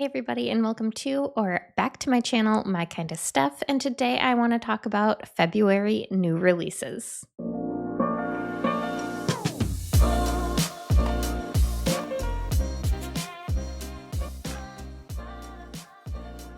Hey everybody, and welcome to or back to my channel, My Kind of Stuff. And today I want to talk about February new releases.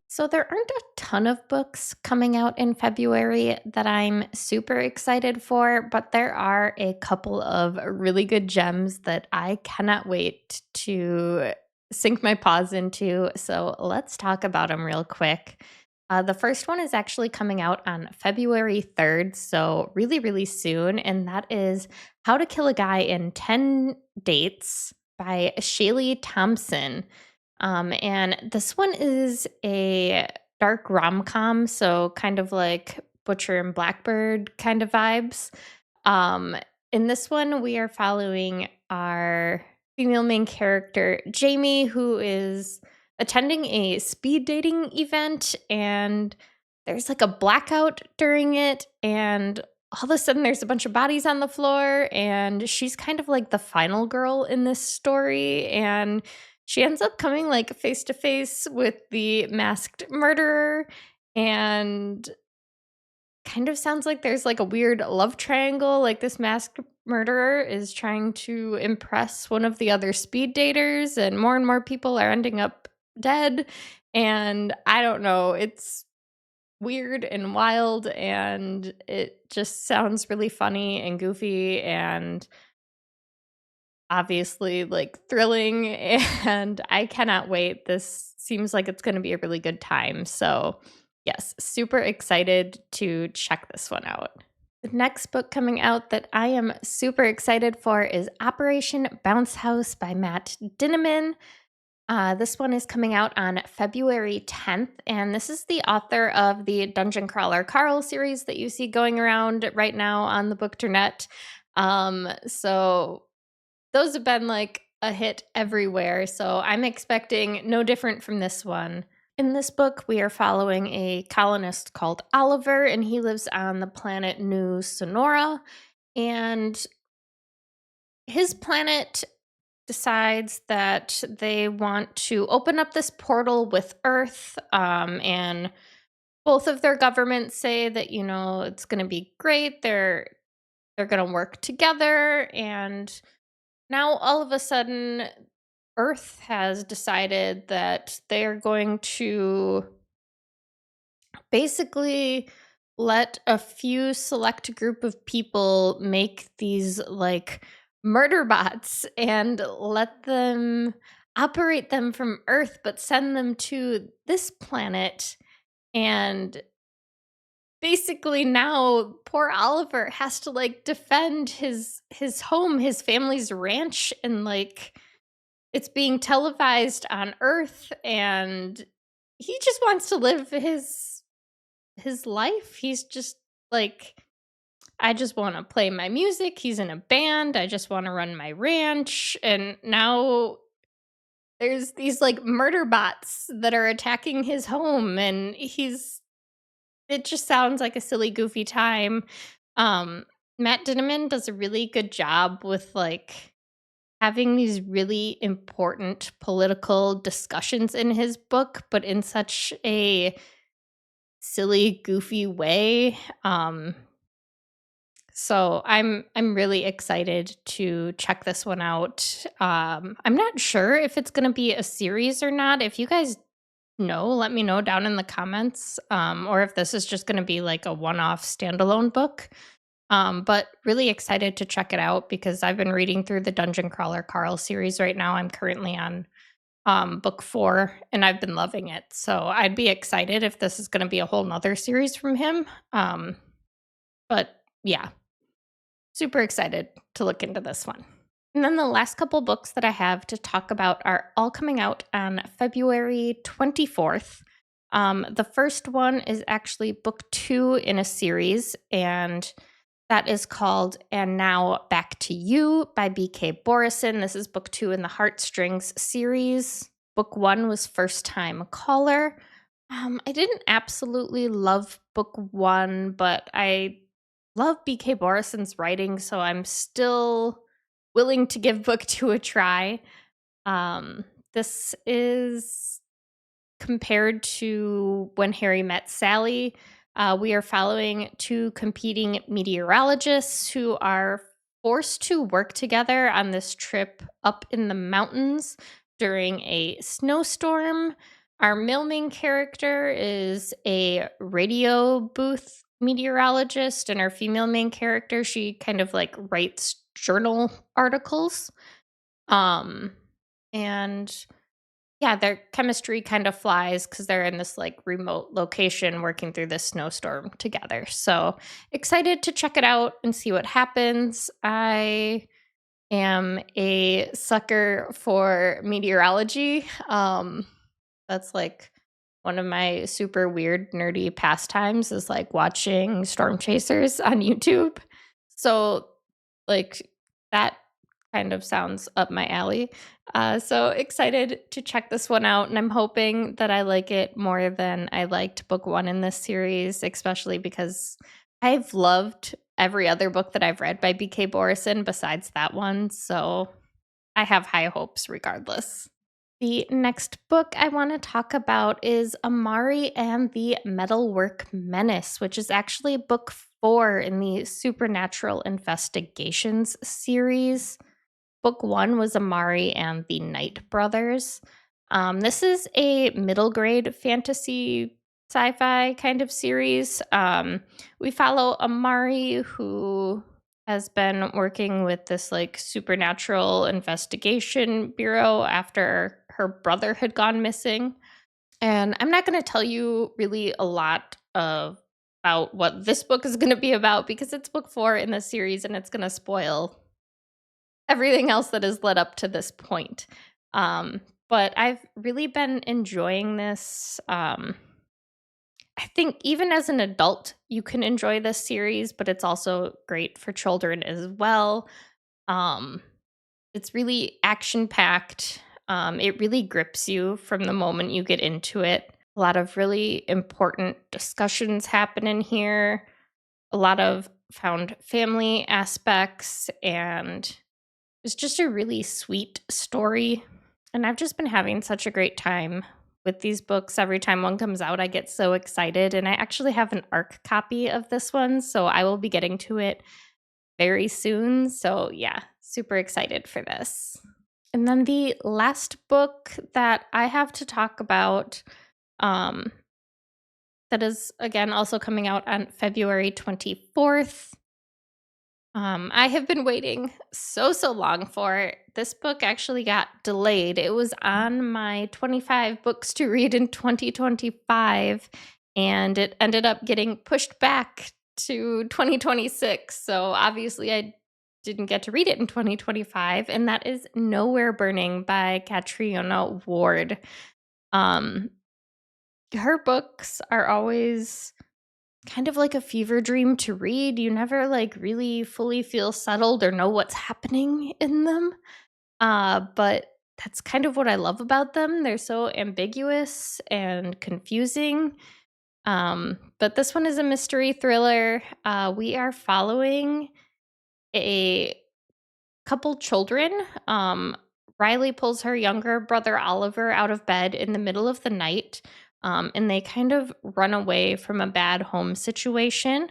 So there aren't a ton of books coming out in February that I'm super excited for, but there are a couple of really good gems that I cannot wait to sink my paws into. So let's talk about them real quick. The first one is actually coming out on February 3rd, so really, really soon, and that is How to Kill a Guy in 10 Dates by Shaylee Thompson. And this one is a dark rom-com, so kind of like Butcher and Blackbird kind of vibes. Um, in this one, we are following our female main character, Jamie, who is attending a speed dating event, and there's like a blackout during it, and all of a sudden there's a bunch of bodies on the floor, and she's kind of like the final girl in this story, and she ends up coming like face to face with the masked murderer, and kind of sounds like there's like a weird love triangle. Like this masked murderer is trying to impress one of the other speed daters, and more people are ending up dead. And I don't know, it's weird and wild, and it just sounds really funny and goofy and obviously like thrilling. And I cannot wait. This seems like it's going to be a really good time. So, yes, super excited to check this one out. The next book coming out that I am super excited for is Operation Bounce House by Matt Dinniman. This one is coming out on February 10th, and this is the author of the Dungeon Crawler Carl series that you see going around right now on the Bookternet. So those have been like a hit everywhere, so I'm expecting no different from this one. In this book, we are following a colonist called Oliver, and he lives on the planet New Sonora. And his planet decides that they want to open up this portal with Earth, and both of their governments say that it's going to be great. They're going to work together, and now all of a sudden Earth has decided that they're going to basically let a few select group of people make these like murder bots and let them operate them from Earth, but send them to this planet. And basically now poor Oliver has to like defend his home, his family's ranch, and like it's being televised on Earth, and he just wants to live his life. He's just like, I just want to play my music. He's in a band. I just want to run my ranch. And now there's these like murder bots that are attacking his home, and it just sounds like a silly goofy time. Um Matt Dinniman does a really good job with like having these really important political discussions in his book, but in such a silly, goofy way. So I'm really excited to check this one out. I'm not sure if it's going to be a series or not. If you guys know, let me know down in the comments, or if this is just going to be like a one-off standalone book. But really excited to check it out because I've been reading through the Dungeon Crawler Carl series right now. I'm currently on book 4, and I've been loving it. So I'd be excited if this is going to be a whole nother series from him. But yeah, super excited to look into this one. And then the last couple books that I have to talk about are all coming out on February 24th. The first one is actually book 2 in a series, and that is called And Now Back to You by B.K. Borison. This is book 2 in the Heartstrings series. Book 1 was First Time Caller. I didn't absolutely love book 1, but I love B.K. Borison's writing, so I'm still willing to give book 2 a try. This is compared to When Harry Met Sally, we are following two competing meteorologists who are forced to work together on this trip up in the mountains during a snowstorm. Our male main character is a radio booth meteorologist, and our female main character, she kind of like writes journal articles. Um, and yeah, their chemistry kind of flies because they're in this like remote location working through this snowstorm together. So excited to check it out and see what happens. I am a sucker for meteorology. That's like one of my super weird nerdy pastimes is like watching storm chasers on YouTube. So like that kind of sounds up my alley. So excited to check this one out, and I'm hoping that I like it more than I liked book one in this series, especially because I've loved every other book that I've read by BK Borison besides that one. So I have high hopes regardless. The next book I want to talk about is Amari and the Metalwork Menace, which is actually book four in the Supernatural Investigations series. Book one was Amari and the Night Brothers. This is a middle grade fantasy sci fi kind of series. We follow Amari, who has been working with this like supernatural investigation bureau after her brother had gone missing. And I'm not going to tell you really a lot of about what this book is going to be about because it's book four in the series and it's going to spoil everything else that has led up to this point. But I've really been enjoying this. I think even as an adult, you can enjoy this series, but it's also great for children as well. Um, it's really action packed. It really grips you from the moment you get into it. A lot of really important discussions happen in here, a lot of found family aspects, and it's just a really sweet story. And I've just been having such a great time with these books. Every time one comes out, I get so excited. And I actually have an ARC copy of this one, so I will be getting to it very soon. So, yeah, super excited for this. And then the last book that I have to talk about, um, that is again also coming out on February 24th. I have been waiting so long for it. This book actually got delayed. It was on my 25 books to read in 2025, and it ended up getting pushed back to 2026. So obviously, I didn't get to read it in 2025, and that is Nowhere Burning by Catriona Ward. Um, Her books are always kind of like a fever dream to read. You never like really fully feel settled or know what's happening in them. But that's kind of what I love about them. They're so ambiguous and confusing. But this one is a mystery thriller. We are following a couple children. Riley pulls her younger brother Oliver out of bed in the middle of the night, and they kind of run away from a bad home situation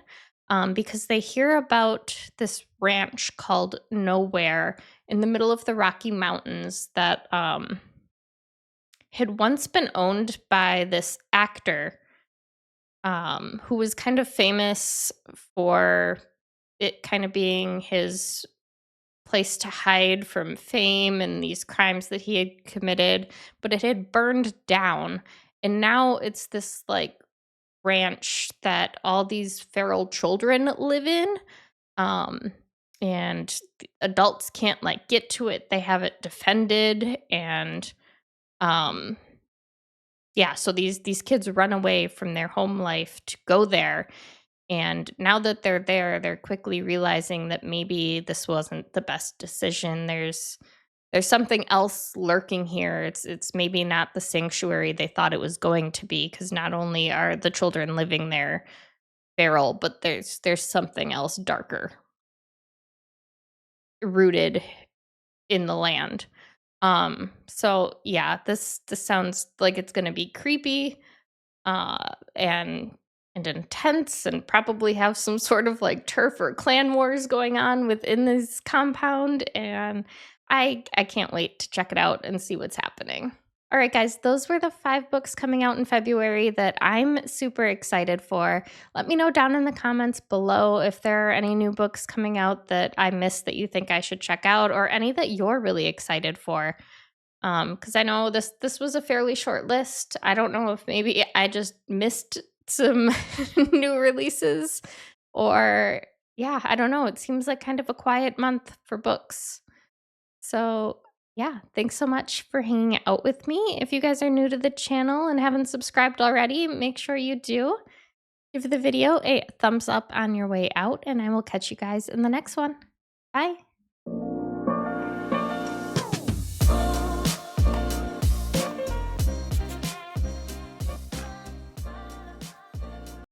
because they hear about this ranch called Nowhere in the middle of the Rocky Mountains that had once been owned by this actor who was kind of famous for it kind of being his place to hide from fame and these crimes that he had committed, but it had burned down. And now it's this like ranch that all these feral children live in. Um, and the adults can't like get to it. They have it defended. And um, yeah, so these kids run away from their home life to go there, and now that they're there, they're quickly realizing that maybe this wasn't the best decision. There's something else lurking here. It's maybe not the sanctuary they thought it was going to be, because not only are the children living there feral, but there's something else darker rooted in the land. So yeah, this sounds like it's gonna be creepy, and intense, and probably have some sort of like turf or clan wars going on within this compound, and I can't wait to check it out and see what's happening. All right, guys, those were the 5 books coming out in February that I'm super excited for. Let me know down in the comments below if there are any new books coming out that I missed that you think I should check out, or any that you're really excited for. Because I know this was a fairly short list. I don't know if maybe I just missed some new releases, or yeah, I don't know. It seems like kind of a quiet month for books. So, yeah, thanks so much for hanging out with me. If you guys are new to the channel and haven't subscribed already, make sure you do. Give the video a thumbs up on your way out, and I will catch you guys in the next one. Bye.